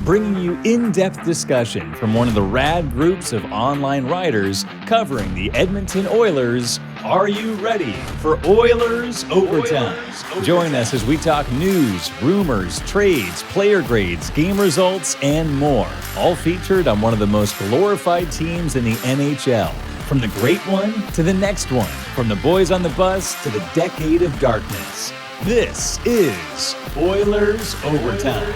bringing you in-depth discussion from one of the rad groups of online writers covering the Edmonton Oilers. Are you ready for Oilers Overtime? Join us as we talk news, rumors, trades, player grades, game results, and more. All featured on one of the most glorified teams in the NHL. From the great one to the next one. From the boys on the bus to the decade of darkness. This is Oilers Overtime.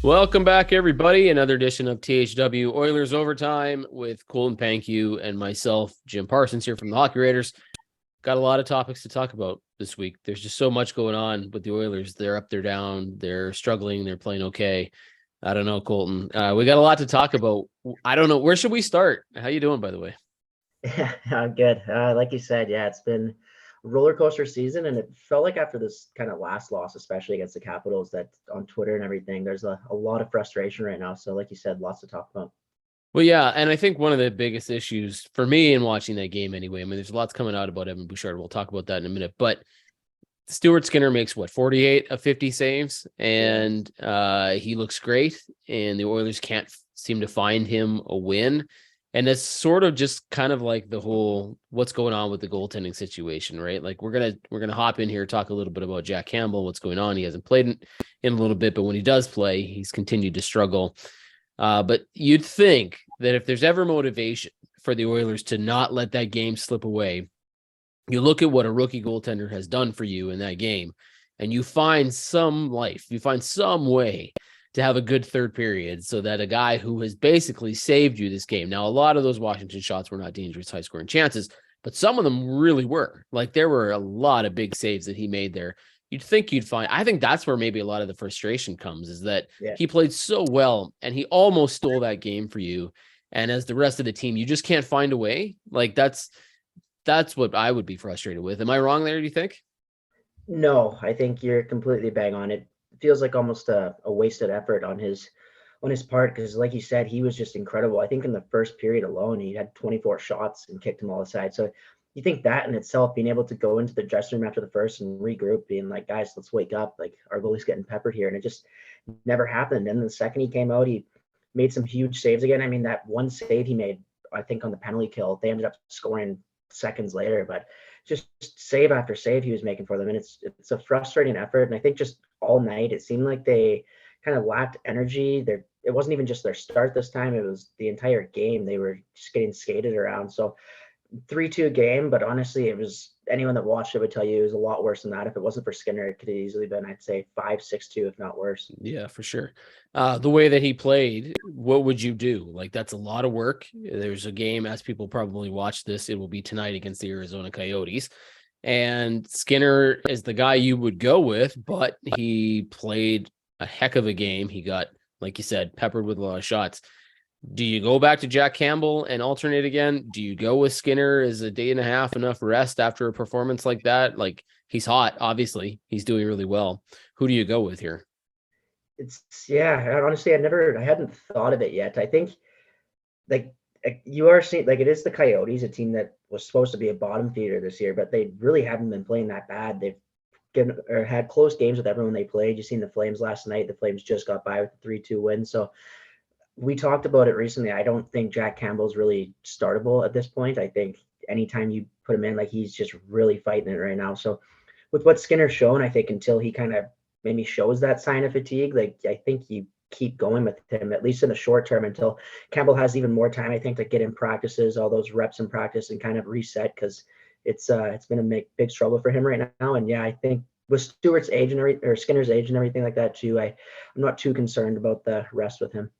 Welcome back, everybody. Another edition of THW Oilers Overtime with Colton, Pankiw, and myself, Jim Parsons, here from the Hockey Writers. Got a lot of topics to talk about this week. There's just so much going on with the Oilers. They're up, they're down, they're struggling, they're playing okay. I don't know, Colton. We got a lot to talk about. I don't know. Where should we start? How you doing, by the way? Yeah, good. Like you said, it's been a roller coaster season, and it felt like after this kind of last loss, especially against the Capitals, that on Twitter and everything, there's a lot of frustration right now. So like you said, lots to talk about. Well, yeah, and I think one of the biggest issues for me in watching that game anyway, I mean, there's lots coming out about Evan Bouchard. We'll talk about that in a minute, but Stuart Skinner makes 48 of 50 saves, and he looks great, and the Oilers can't seem to find him a win. And it's sort of just kind of like the whole what's going on with the goaltending situation, right? Like we're gonna hop in here, talk a little bit about Jack Campbell, what's going on. He hasn't played in a little bit, but when he does play, he's continued to struggle. But you'd think that if there's ever motivation for the Oilers to not let that game slip away, you look at what a rookie goaltender has done for you in that game, and you find some way to have a good third period so that a guy who has basically saved you this game. Now, a lot of those Washington shots were not dangerous, high-scoring chances, but some of them really were. Like, there were a lot of big saves that he made there. You'd think you'd find, I think that's where maybe a lot of the frustration comes, is that he played so well, and he almost stole that game for you. And as the rest of the team, you just can't find a way. Like, that's what I would be frustrated with. Am I wrong there, do you think? No, I think you're completely bang on it. Feels like almost a wasted effort on his part, because like you said, he was just incredible. I think in the first period alone, he had 24 shots and kicked them all aside. So you think that in itself, being able to go into the dressing room after the first and regroup, being like, guys, let's wake up. Like, our goalie's getting peppered here. And it just never happened. And the second he came out, he made some huge saves again. I mean, that one save he made, I think on the penalty kill, they ended up scoring seconds later, but just save after save he was making for them. And it's a frustrating effort. And I think just all night, it seemed like they kind of lacked energy. It wasn't even just their start this time. It was the entire game. They were just getting skated around. So 3-2 game, but honestly, it was, anyone that watched it would tell you it was a lot worse than that. If it wasn't for Skinner, it could have easily been, I'd say 5-6-2, if not worse. Yeah, for sure. The way that he played, what would you do? Like, that's a lot of work. There's a game, as people probably watch this, it will be tonight against the Arizona Coyotes. And Skinner is the guy you would go with, but he played a heck of a game. He got, like you said, peppered with a lot of shots. Do you go back to Jack Campbell and alternate again? Do you go with Skinner? Is a day and a half enough rest after a performance like that? Like, he's hot, obviously. He's doing really well. Who do you go with here? Honestly, I hadn't thought of it yet. I think, like, you are seeing, like, it is the Coyotes, a team that was supposed to be a bottom feeder this year, but they really haven't been playing that bad. They've had close games with everyone they played. You've seen the Flames last night. The Flames just got by with a 3-2 win. So we talked about it recently. I don't think Jack Campbell's really startable at this point. I think anytime you put him in, like, he's just really fighting it right now. So with what Skinner's shown, I think until he kind of maybe shows that sign of fatigue, like, I think you keep going with him, at least in the short term, until Campbell has even more time, I think, to get in practices, all those reps in practice, and kind of reset, because it's been a big struggle for him right now. And I think with Stewart's age or Skinner's age and everything like that too, I'm not too concerned about the rest with him.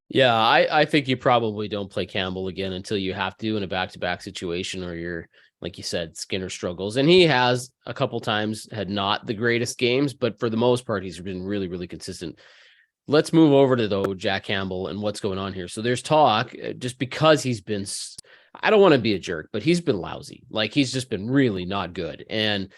Yeah, I think you probably don't play Campbell again until you have to in a back-to-back situation, or you're, like you said, Skinner struggles. And he has a couple times had not the greatest games, but for the most part, he's been really, really consistent. Let's move over to Jack Campbell and what's going on here. So there's talk, just because he's been, I don't want to be a jerk, but he's been lousy. Like, he's just been really not good. And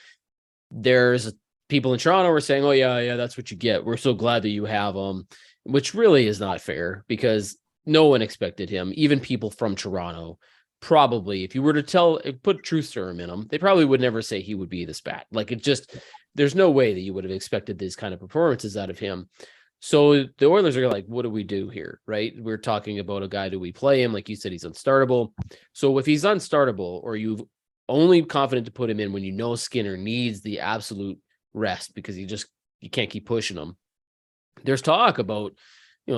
there's people in Toronto are saying, oh yeah, that's what you get. We're so glad that you have him, which really is not fair, because no one expected him. Even people from Toronto, probably, if you were to put truth serum in him, they probably would never say he would be this bad. Like, there's no way that you would have expected these kind of performances out of him. So the Oilers are like, what do we do here? Right. We're talking about a guy, do we play him? Like you said, he's unstartable. So if he's unstartable, or you've only confident to put him in when you know Skinner needs the absolute rest because you can't keep pushing him. There's talk about,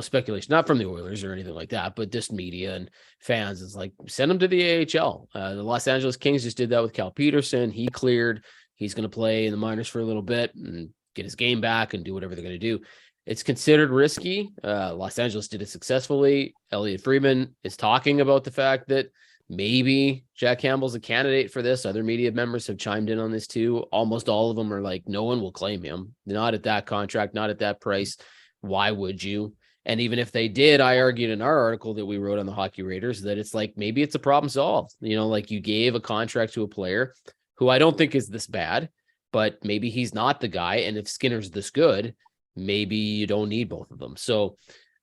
speculation, not from the Oilers or anything like that, but just media and fans is like, send him to the AHL. The Los Angeles Kings just did that with Cal Peterson. He cleared. He's going to play in the minors for a little bit and get his game back and do whatever they're going to do. It's considered risky. Los Angeles did it successfully. Elliot Friedman is talking about the fact that maybe Jack Campbell's a candidate for this. Other media members have chimed in on this too. Almost all of them are like, no one will claim him. Not at that contract, not at that price. Why would you? And even if they did, I argued in our article that we wrote on the Hockey Writers that it's like, maybe it's a problem solved. Like you gave a contract to a player who I don't think is this bad, but maybe he's not the guy. And if Skinner's this good, maybe you don't need both of them. So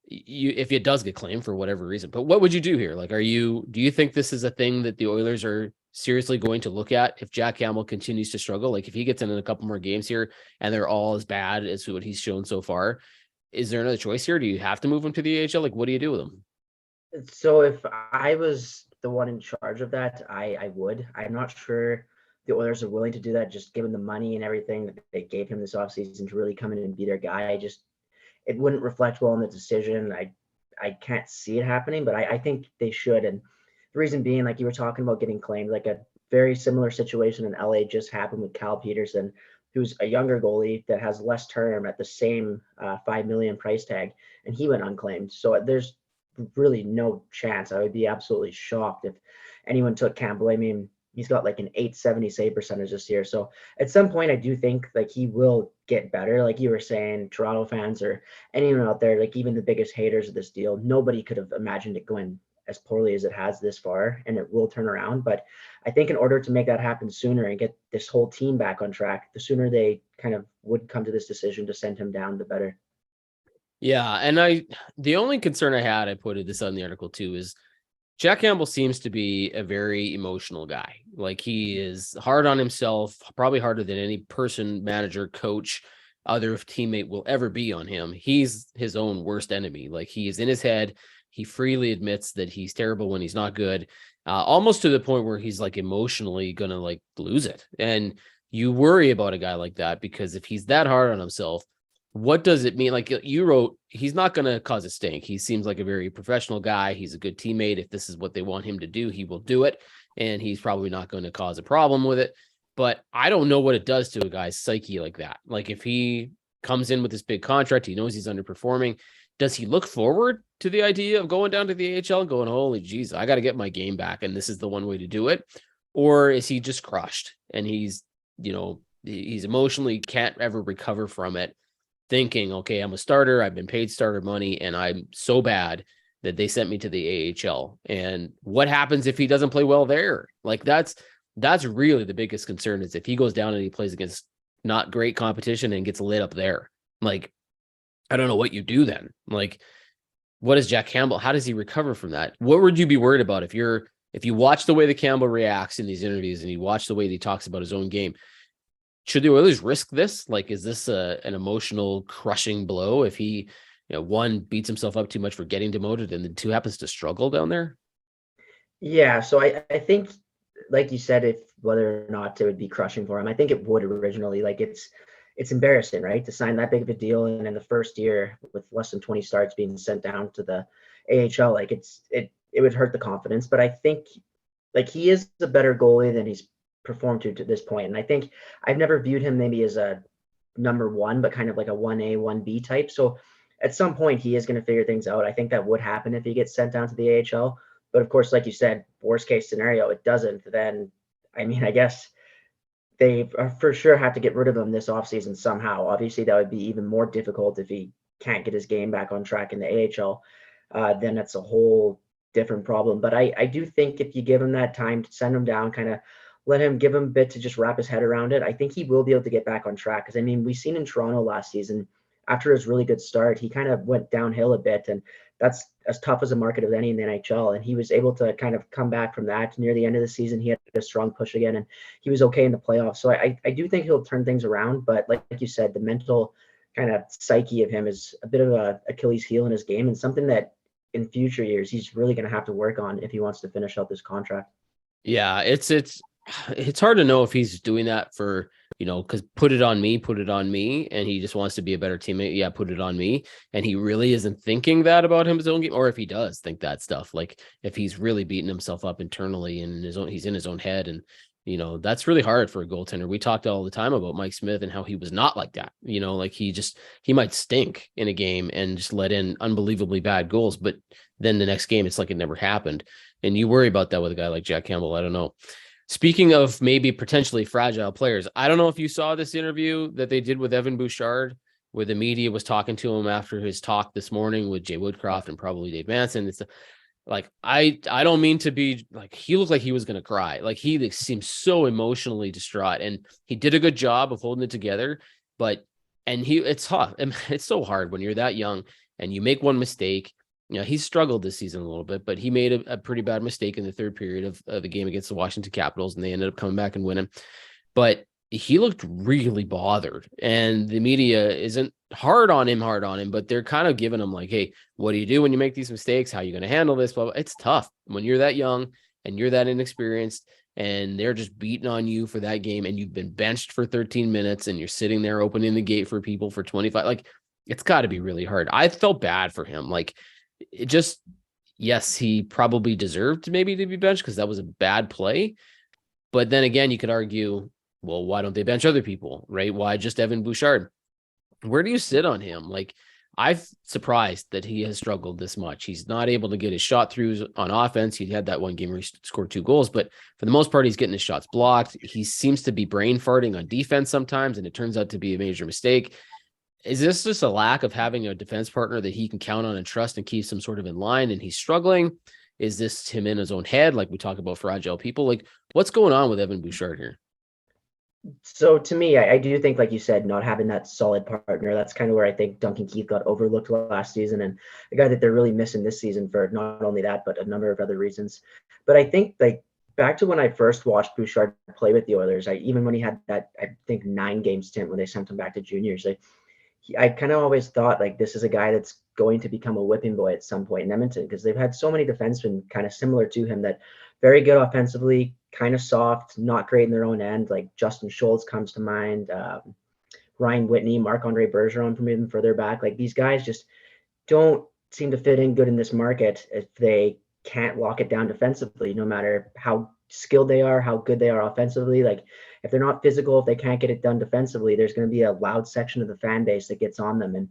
if it does get claimed for whatever reason, but what would you do here? Like, do you think this is a thing that the Oilers are seriously going to look at if Jack Campbell continues to struggle? Like if he gets in a couple more games here and they're all as bad as what he's shown so far, is there another choice here? Do you have to move him to the AHL? Like, what do you do with him? So if I was the one in charge of that, I would. I'm not sure the Oilers are willing to do that, just given the money and everything that they gave him this offseason to really come in and be their guy. It wouldn't reflect well on the decision. I can't see it happening, but I think they should. And the reason being, like you were talking about getting claimed, like a very similar situation in LA just happened with Cal Peterson, who's a younger goalie that has less term at the same $5 million price tag, and he went unclaimed. So there's really no chance. I would be absolutely shocked if anyone took Campbell. I mean, he's got like an .870 save percentage this year. So at some point, I do think like he will get better. Like you were saying, Toronto fans or anyone out there, like even the biggest haters of this deal, nobody could have imagined it going as poorly as it has this far, and it will turn around. But I think in order to make that happen sooner and get this whole team back on track, the sooner they kind of would come to this decision to send him down, the better. Yeah. And the only concern I put this on the article too, is Jack Campbell seems to be a very emotional guy. Like he is hard on himself, probably harder than any person, manager, coach, other teammate will ever be on him. He's his own worst enemy. Like he is in his head. He freely admits that he's terrible when he's not good, almost to the point where he's like emotionally going to like lose it. And you worry about a guy like that, because if he's that hard on himself, what does it mean? Like you wrote, he's not going to cause a stink. He seems like a very professional guy. He's a good teammate. If this is what they want him to do, he will do it. And he's probably not going to cause a problem with it. But I don't know what it does to a guy's psyche like that. Like if he comes in with this big contract, he knows he's underperforming. Does he look forward to the idea of going down to the AHL and going, holy geez, I got to get my game back, and this is the one way to do it? Or is he just crushed and he's emotionally can't ever recover from it, thinking, okay, I'm a starter, I've been paid starter money, and I'm so bad that they sent me to the AHL. And what happens if he doesn't play well there? Like that's really the biggest concern, is if he goes down and he plays against not great competition and gets lit up there. Like, I don't know what you do then. Like, what is Jack Campbell? How does he recover from that? What would you be worried about if you watch the way that Campbell reacts in these interviews and you watch the way that he talks about his own game? Should the Oilers risk this? Like, is this an emotional crushing blow if he, one, beats himself up too much for getting demoted, and then two, happens to struggle down there? Yeah. So I think, like you said, if whether or not it would be crushing for him, I think it would originally. Like it's embarrassing, right, to sign that big of a deal, and in the first year with less than 20 starts being sent down to the AHL, like it would hurt the confidence. But I think like he is a better goalie than he's performed to this point. And I think I've never viewed him maybe as a number one, but kind of like a 1A, 1B type. So at some point he is going to figure things out. I think that would happen if he gets sent down to the AHL. But of course, like you said, worst case scenario, it doesn't. Then, I mean, I guess they for sure have to get rid of him this offseason somehow. Obviously, that would be even more difficult if he can't get his game back on track in the AHL. Then that's a whole different problem. But I do think if you give him that time to send him down, kind of give him a bit to just wrap his head around it, I think he will be able to get back on track. Because, I mean, we've seen in Toronto last season, after his really good start, he kind of went downhill a bit. And that's as tough as a market as any in the NHL. And he was able to kind of come back from that near the end of the season. He had a strong push again, and he was okay in the playoffs. So I do think he'll turn things around. But like you said, the mental kind of psyche of him is a bit of a Achilles heel in his game, and something that in future years he's really going to have to work on if he wants to finish out this contract. Yeah, it's hard to know if he's doing that for, because put it on me, and he just wants to be a better teammate. Yeah, put it on me. And he really isn't thinking that about his own game, or if he does think that stuff, like if he's really beating himself up internally and he's in his own head. And, that's really hard for a goaltender. We talked all the time about Mike Smith and how he was not like that, like he might stink in a game and just let in unbelievably bad goals. But then the next game, it's like it never happened. And you worry about that with a guy like Jack Campbell. I don't know. Speaking of maybe potentially fragile players, I don't know if you saw this interview that they did with Evan Bouchard, where the media was talking to him after his talk this morning with Jay Woodcroft and probably Dave Manson. It's like, I don't mean to be like, he looked like he was going to cry. Like he seemed so emotionally distraught, and he did a good job of holding it together, it's tough. It's so hard when you're that young and you make one mistake. He's struggled this season a little bit, but he made a pretty bad mistake in the third period of the game against the Washington Capitals, and they ended up coming back and winning. But he looked really bothered, and the media isn't hard on him, but they're kind of giving him like, hey, what do you do when you make these mistakes? How are you going to handle this? Blah, blah. It's tough when you're that young and you're that inexperienced, and they're just beating on you for that game, and you've been benched for 13 minutes and you're sitting there opening the gate for people for 25. Like, it's got to be really hard. I felt bad for him. Like, yes, he probably deserved maybe to be benched because that was a bad play. But then again, you could argue, well, why don't they bench other people, right? Why just Evan Bouchard? Where do you sit on him? Like, I'm surprised that he has struggled this much. He's not able to get his shot throughs on offense. He had that one game where he scored 2 goals, but for the most part, he's getting his shots blocked. He seems to be brain farting on defense sometimes, and it turns out to be a major mistake. Is this just a lack of having a defense partner that he can count on and trust and keeps him sort of in line, and he's struggling? Is this him in his own head? Like we talk about fragile people, like what's going on with Evan Bouchard here? So to me, I do think, like you said, not having that solid partner, that's kind of where I think Duncan Keith got overlooked last season, and a guy that they're really missing this season for not only that, but a number of other reasons. But I think, like, back to when I first watched Bouchard play with the Oilers, even when he had that, I think, 9-game stint when they sent him back to juniors, I kind of always thought, like, this is a guy that's going to become a whipping boy at some point in Edmonton, because they've had so many defensemen kind of similar to him that very good offensively, kind of soft, not great in their own end. Like Justin Schultz comes to mind, Ryan Whitney, Marc-Andre Bergeron from even further back. Like, these guys just don't seem to fit in good in this market if they can't lock it down defensively, no matter how skilled they are, how good they are offensively. Like, if they're not physical, if they can't get it done defensively, there's going to be a loud section of the fan base that gets on them. And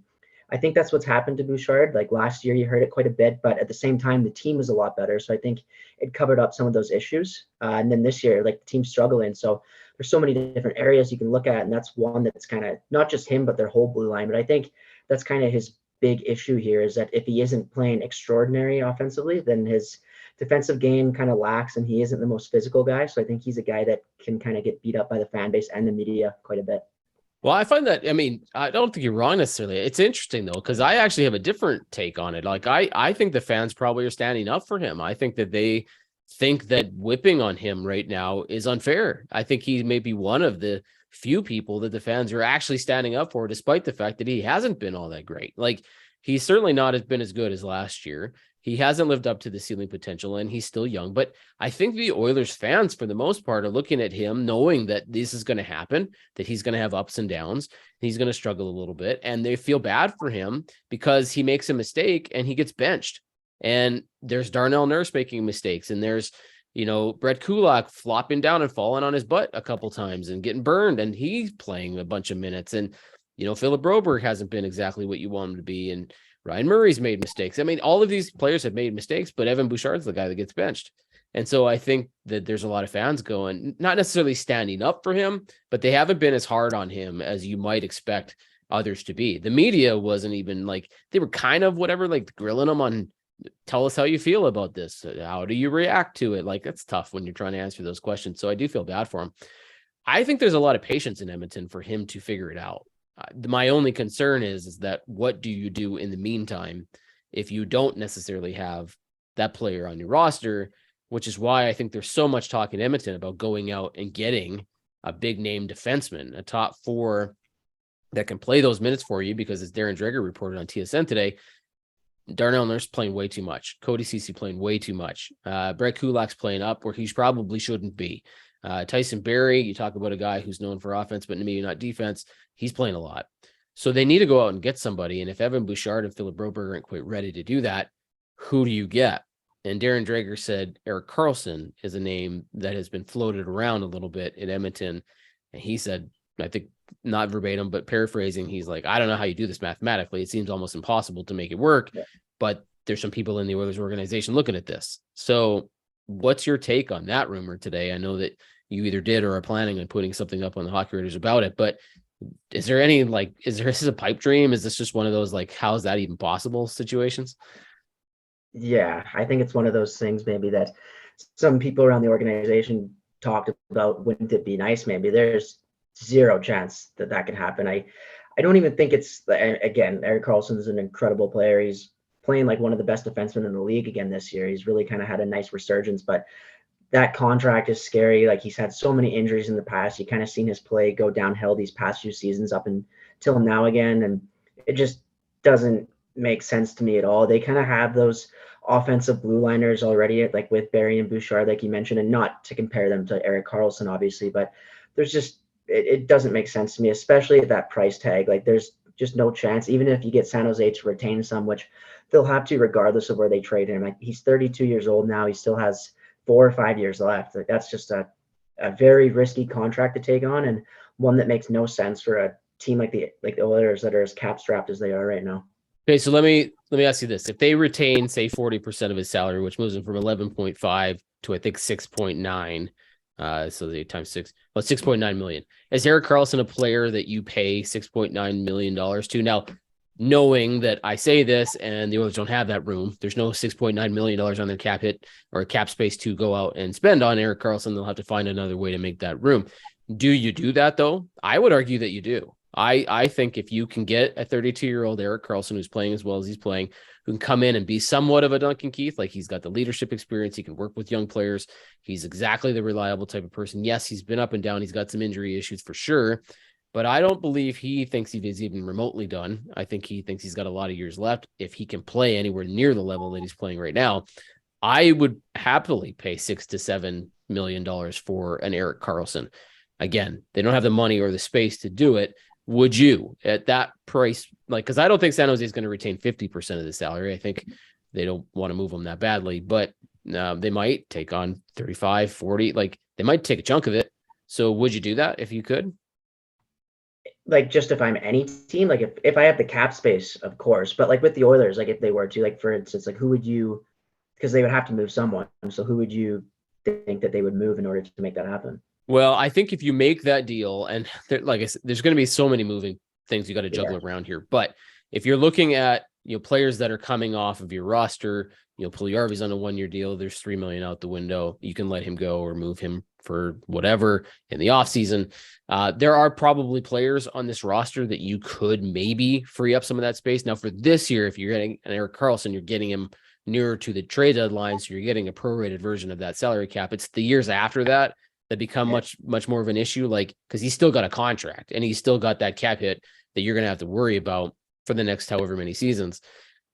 I think that's what's happened to Bouchard. Like, last year, you heard it quite a bit, but at the same time, the team was a lot better. So I think it covered up some of those issues. And then this year, like, the team's struggling. So there's so many different areas you can look at. And that's one that's kind of not just him, but their whole blue line. But I think that's kind of his big issue here, is that if he isn't playing extraordinary offensively, then his defensive game kind of lacks, and he isn't the most physical guy. So I think he's a guy that can kind of get beat up by the fan base and the media quite a bit. Well, I find that, I mean, I don't think you're wrong necessarily. It's interesting though, because I actually have a different take on it. Like, I think the fans probably are standing up for him. I think that they think that whipping on him right now is unfair. I think he may be one of the few people that the fans are actually standing up for, despite the fact that he hasn't been all that great. Like, he's certainly not been as good as last year. He hasn't lived up to the ceiling potential, and he's still young. But I think the Oilers fans, for the most part, are looking at him knowing that this is going to happen, that he's going to have ups and downs. He's going to struggle a little bit, and they feel bad for him because he makes a mistake and he gets benched. And there's Darnell Nurse making mistakes, and there's, Brett Kulak flopping down and falling on his butt a couple times and getting burned, and he's playing a bunch of minutes. And, Philip Broberg hasn't been exactly what you want him to be. And Ryan Murray's made mistakes. I mean, all of these players have made mistakes, but Evan Bouchard's the guy that gets benched. And so I think that there's a lot of fans going, not necessarily standing up for him, but they haven't been as hard on him as you might expect others to be. The media wasn't even like, they were kind of whatever, like grilling him on, tell us how you feel about this. How do you react to it? Like, that's tough when you're trying to answer those questions. So I do feel bad for him. I think there's a lot of patience in Edmonton for him to figure it out. My only concern is that what do you do in the meantime if you don't necessarily have that player on your roster, which is why I think there's so much talk in Edmonton about going out and getting a big name defenseman, a top 4 that can play those minutes for you, because as Darren Dreger reported on TSN today, Darnell Nurse playing way too much. Cody Ceci playing way too much. Brett Kulak's playing up where he probably shouldn't be. Tyson Barrie, you talk about a guy who's known for offense, but maybe not defense. He's playing a lot. So they need to go out and get somebody. And if Evan Bouchard and Philip Broberg aren't quite ready to do that, who do you get? And Darren Dreger said Erik Karlsson is a name that has been floated around a little bit in Edmonton. And he said, I think not verbatim, but paraphrasing, he's like, I don't know how you do this mathematically. It seems almost impossible to make it work. Yeah. But there's some people in the Oilers organization looking at this. So what's your take on that rumor today? I know that you either did or are planning on putting something up on the Hockey Writers about it, but is there any, like, is this a pipe dream? Is this just one of those, like, how is that even possible situations? Yeah, I think it's one of those things maybe that some people around the organization talked about. Wouldn't it be nice? Maybe there's zero chance that that can happen. I don't even think it's, again, Erik Karlsson is an incredible player. He's playing like one of the best defensemen in the league again this year. He's really kind of had a nice resurgence, but that contract is scary. Like, he's had so many injuries in the past. You kind of seen his play go downhill these past few seasons up until now again. And it just doesn't make sense to me at all. They kind of have those offensive blue liners already, like with Barrie and Bouchard, like you mentioned, and not to compare them to Erik Karlsson, obviously, but there's just, it doesn't make sense to me, especially at that price tag. Like, there's just no chance, even if you get San Jose to retain some, which they'll have to regardless of where they trade him. Like, he's 32 years old now. He still has 4 or 5 years left. Like, that's just a very risky contract to take on, and one that makes no sense for a team like the Oilers that are as cap strapped as they are right now. Okay, so let me ask you this. If they retain, say, 40% of his salary, which moves him from 11.5 to, I think, 6.9, so they times 6, well, 6.9 million. Is Erik Karlsson a player that you pay $6.9 million to? Now, knowing that I say this and the Oilers don't have that room, there's no $6.9 million on their cap hit or cap space to go out and spend on Erik Karlsson. They'll have to find another way to make that room. Do you do that, though? I would argue that you do. I think if you can get a 32-year-old Erik Karlsson who's playing as well as he's playing, who can come in and be somewhat of a Duncan Keith, like, he's got the leadership experience, he can work with young players, he's exactly the reliable type of person. Yes, he's been up and down, he's got some injury issues for sure, but I don't believe he thinks he's even remotely done. I think he thinks he's got a lot of years left. If he can play anywhere near the level that he's playing right now, I would happily pay $6 to $7 million for an Erik Karlsson. Again, they don't have the money or the space to do it. Would you, at that price, like, because I don't think San Jose is going to retain 50% of the salary. I think they don't want to move him that badly, but they might take on 35, 40, like, they might take a chunk of it. So would you do that if you could? Like, just if I'm any team, like, if I have the cap space, of course, but like with the Oilers, like, if they were to, like, for instance, like, who would you, because they would have to move someone. So who would you think that they would move in order to make that happen? Well, I think if you make that deal, and like I said, there's going to be so many moving things you got to juggle around here. But if you're looking at, players that are coming off of your roster, Puljujarvi's on a 1-year deal. There's $3 million out the window. You can let him go or move him for whatever in the offseason. There are probably players on this roster that you could maybe free up some of that space. Now, for this year, if you're getting an Erik Karlsson, you're getting him nearer to the trade deadline, so you're getting a prorated version of that salary cap. It's the years after that become much more of an issue, like, because he's still got a contract and he's still got that cap hit that you're going to have to worry about for the next however many seasons.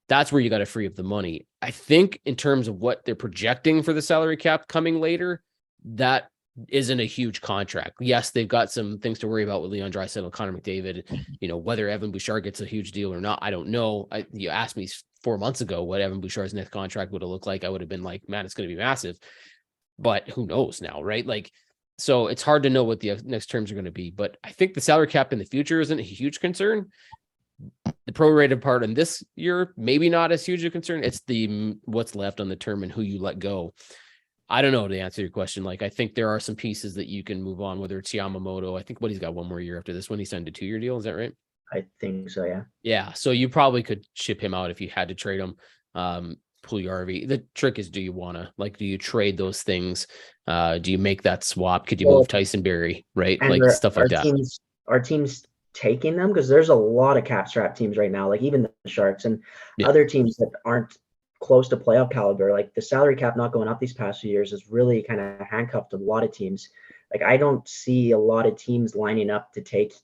That's where you got to free up the money. I think in terms of what they're projecting for the salary cap coming later, that isn't a huge contract. Yes, they've got some things to worry about with Leon Draisaitl, Connor McDavid, whether Evan Bouchard gets a huge deal or not, I don't know. You asked me 4 months ago what Evan Bouchard's next contract would have looked like. I would have been like, man, it's going to be massive. But who knows now, right? Like, so it's hard to know what the next terms are going to be. But I think the salary cap in the future isn't a huge concern. The prorated part in this year, maybe not as huge a concern. It's the what's left on the term and who you let go. I don't know, to answer your question. Like, I think there are some pieces that you can move on, whether it's Yamamoto. I think he's got 1 more year after this one. He signed a 2-year deal. Is that right? I think so, yeah. Yeah. So you probably could ship him out if you had to trade him. Puljujarvi. The trick is, do you trade those things? Do you make that swap? Could you move Tyson Barrie, right? Like, stuff like that. Our teams taking them, because there's a lot of cap strap teams right now, like even the Sharks and other teams that aren't close to playoff caliber. Like the salary cap not going up these past few years has really kind of handcuffed a lot of teams. Like I don't see a lot of teams lining up to take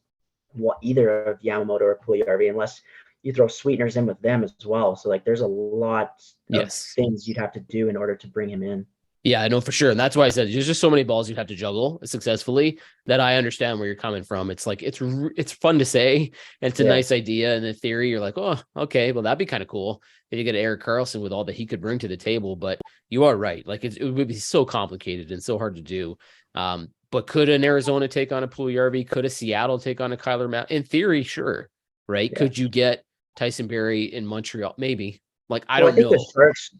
either of Yamamoto or Puljujarvi unless you throw sweeteners in with them as well. So like there's a lot of things you'd have to do in order to bring him in. Yeah, I know for sure. And that's why I said there's just so many balls you'd have to juggle successfully that I understand where you're coming from. It's like, it's fun to say, and it's a nice idea. And in theory, you're like, oh, okay, well, that'd be kind of cool if you get Erik Karlsson with all that he could bring to the table. But you are right. Like it would be so complicated and so hard to do. But could an Arizona take on a Puljujarvi? Could a Seattle take on a Kyler Matt? In theory, sure. Right. Yeah. Could you get Tyson Barrie in Montreal? Maybe. Like, I don't know.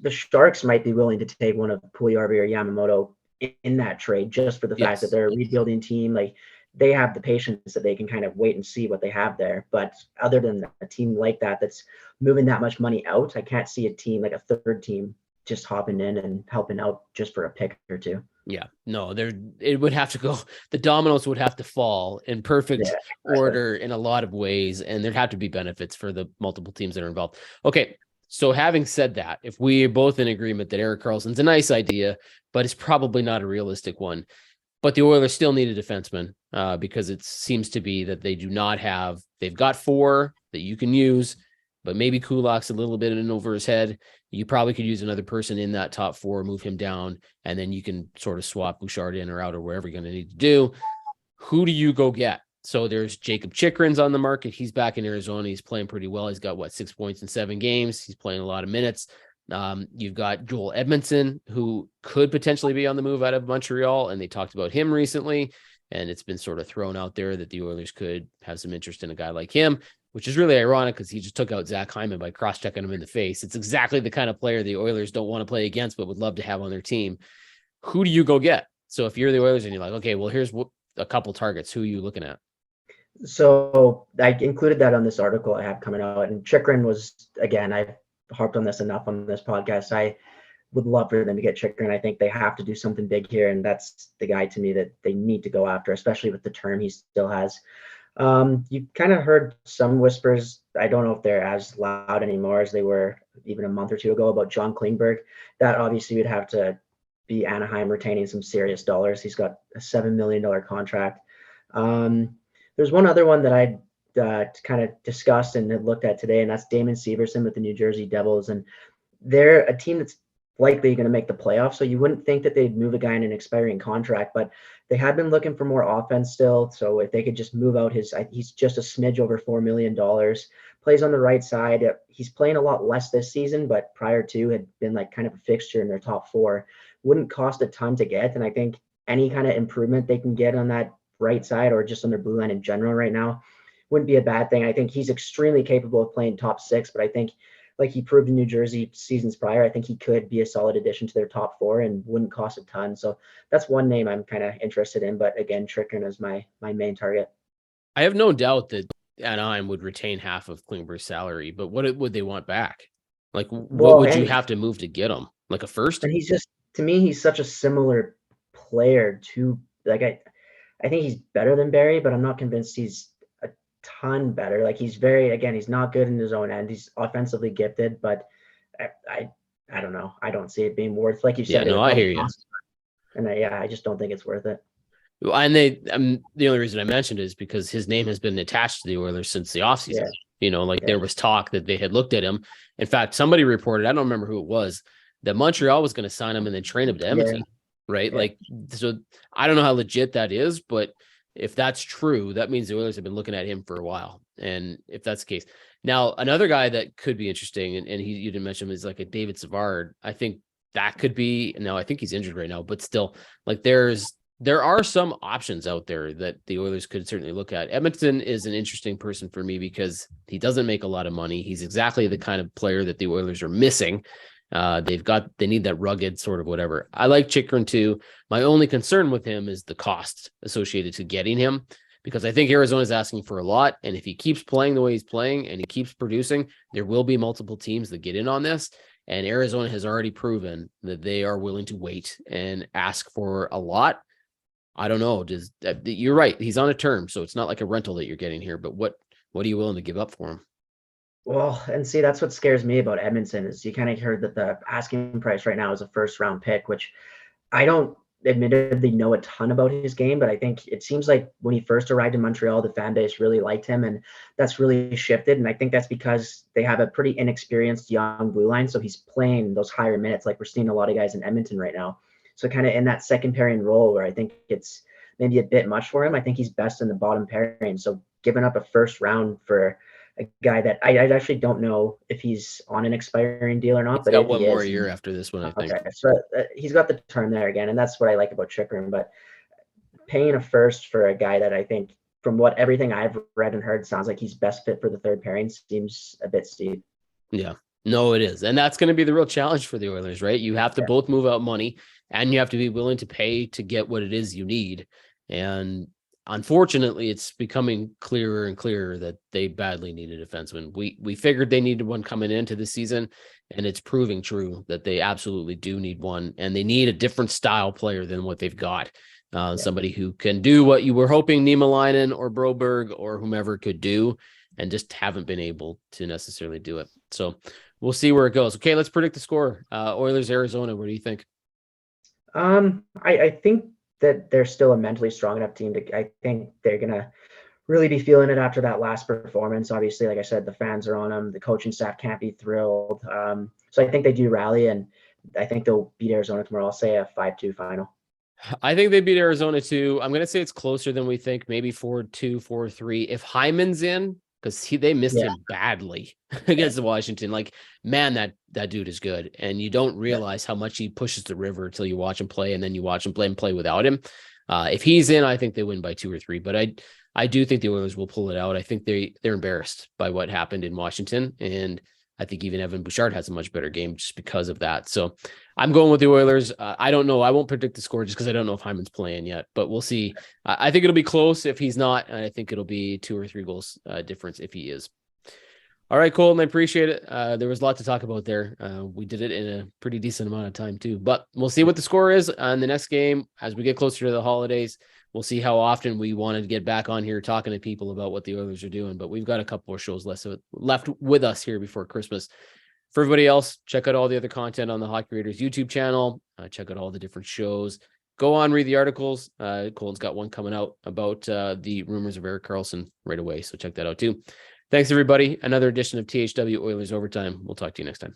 The Sharks might be willing to take one of Puljujarvi or Yamamoto in that trade, just for the fact that they're a rebuilding team. Like they have the patience that they can kind of wait and see what they have there. But other than a team like that, that's moving that much money out, I can't see a team like a third team just hopping in and helping out just for a pick or two. Yeah, no, it would have to go. The dominoes would have to fall in perfect order in a lot of ways, and there'd have to be benefits for the multiple teams that are involved. Okay. So having said that, if we are both in agreement that Erik Karlsson's a nice idea, but it's probably not a realistic one, but the Oilers still need a defenseman because it seems to be that they do not have, they've got 4 that you can use, but maybe Kulak's a little bit in over his head. You probably could use another person in that top 4, move him down, and then you can sort of swap Bouchard in or out or wherever you're going to need to do. Who do you go get? So there's Jacob Chikrin's on the market. He's back in Arizona. He's playing pretty well. He's got 6 points in 7 games. He's playing a lot of minutes. You've got Joel Edmondson, who could potentially be on the move out of Montreal, and they talked about him recently, and it's been sort of thrown out there that the Oilers could have some interest in a guy like him, which is really ironic because he just took out Zach Hyman by cross-checking him in the face. It's exactly the kind of player the Oilers don't want to play against, but would love to have on their team. Who do you go get? So if you're the Oilers and you're like, okay, well, here's a couple targets, who are you looking at? So I included that on this article I have coming out, and Chychrun was, again, I've harped on this enough on this podcast. I would love for them to get Chychrun. I think they have to do something big here, and that's the guy to me that they need to go after, especially with the term he still has. You kind of heard some whispers. I don't know if they're as loud anymore as they were even a month or two ago about John Klingberg. That obviously would have to be Anaheim retaining some serious dollars. He's got a $7 million contract. There's one other one that I kind of discussed and had looked at today, and that's Damon Severson with the New Jersey Devils. And they're a team that's likely going to make the playoffs, so you wouldn't think that they'd move a guy in an expiring contract, but they have been looking for more offense still. So if they could just move out he's just a smidge over $4 million, plays on the right side. He's playing a lot less this season, but prior to had been like kind of a fixture in their top 4. Wouldn't cost a ton to get, and I think any kind of improvement they can get on that right side or just on their blue line in general right now wouldn't be a bad thing. I think he's extremely capable of playing top 6, but I think like he proved in New Jersey seasons prior, I think he could be a solid addition to their top 4 and wouldn't cost a ton. So that's one name I'm kind of interested in, but again, Chychrun is my main target. I have no doubt that Anaheim would retain half of Klingberg's salary, but what would they want back? Like what would you have to move to get him? Like a first? And he's just, to me, he's such a similar player to, like, I think he's better than Barrie, but I'm not convinced he's a ton better. Like he's he's not good in his own end. He's offensively gifted, but I don't know. I don't see it being worth, like you said. Yeah, no, I hear you. And I just don't think it's worth it. And the only reason I mentioned it is because his name has been attached to the Oilers since the offseason. Yeah. There was talk that they had looked at him. In fact, somebody reported, I don't remember who it was, that Montreal was going to sign him and then train him to Edmonton. Yeah. Right. Yeah. Like, so I don't know how legit that is, but if that's true, that means the Oilers have been looking at him for a while. And if that's the case, now another guy that could be interesting, and you didn't mention him, is like a David Savard. I think that could be, now I think he's injured right now, but still, like there are some options out there that the Oilers could certainly look at. Edmonton is an interesting person for me because he doesn't make a lot of money. He's exactly the kind of player that the Oilers are missing. They need that rugged sort of whatever. I like Chychrun too. My only concern with him is the cost associated to getting him, because I think Arizona is asking for a lot. And if he keeps playing the way he's playing and he keeps producing, there will be multiple teams that get in on this. And Arizona has already proven that they are willing to wait and ask for a lot. I don't know. You're right. He's on a term, so it's not like a rental that you're getting here. But what are you willing to give up for him? Well, and see, that's what scares me about Edmonton is you kind of heard that the asking price right now is a first round pick, which I don't admittedly know a ton about his game, but I think it seems like when he first arrived in Montreal, the fan base really liked him, and that's really shifted. And I think that's because they have a pretty inexperienced young blue line, so he's playing those higher minutes, like we're seeing a lot of guys in Edmonton right now. So kind of in that second pairing role where I think it's maybe a bit much for him. I think he's best in the bottom pairing. So giving up a first round for a guy that I actually don't know if he's on an expiring deal or not, He's but got if one he more is, year after this one, I think. okay, so he's got the term there again, and that's what I like about Chikrin. But paying a first for a guy that I think, from what everything I've read and heard, sounds like he's best fit for the third pairing seems a bit steep. Yeah, no, it is. And that's going to be the real challenge for the Oilers, right? You have to both move out money and you have to be willing to pay to get what it is you need. And unfortunately, it's becoming clearer and clearer that they badly need a defenseman. We figured they needed one coming into the season, and it's proving true that they absolutely do need one, and they need a different style player than what they've got. Somebody who can do what you were hoping Niemelainen or Broberg or whomever could do, and just haven't been able to necessarily do it. So we'll see where it goes. Okay, let's predict the score. Oilers, Arizona. What do you think? I think that they're still a mentally strong enough team I think they're going to really be feeling it after that last performance. Obviously, like I said, the fans are on them. The coaching staff can't be thrilled. So I think they do rally, and I think they'll beat Arizona tomorrow. I'll say a 5-2 final. I think they beat Arizona too. I'm going to say it's closer than we think, maybe 4-2, 4-3. If Hyman's in, because they missed him badly against Washington. Like, man, that dude is good. And you don't realize how much he pushes the river until you watch him play, and then you watch him play without him. If he's in, I think they win by 2 or 3. But I do think the Oilers will pull it out. I think they're embarrassed by what happened in Washington. And I think even Evan Bouchard has a much better game just because of that. So I'm going with the Oilers. I don't know. I won't predict the score just because I don't know if Hyman's playing yet, but we'll see. I think it'll be close if he's not. And I think it'll be 2 or 3 goals difference if he is. All right, Colton, I appreciate it. There was a lot to talk about there. We did it in a pretty decent amount of time too, but we'll see what the score is on the next game as we get closer to the holidays. We'll see how often we wanted to get back on here talking to people about what the Oilers are doing, but we've got a couple more shows left with us here before Christmas. For everybody else, check out all the other content on the Hockey Writers YouTube channel. Check out all the different shows. Go on, read the articles. Colton's got one coming out about the rumors of Erik Karlsson right away, so check that out too. Thanks, everybody. Another edition of THW Oilers Overtime. We'll talk to you next time.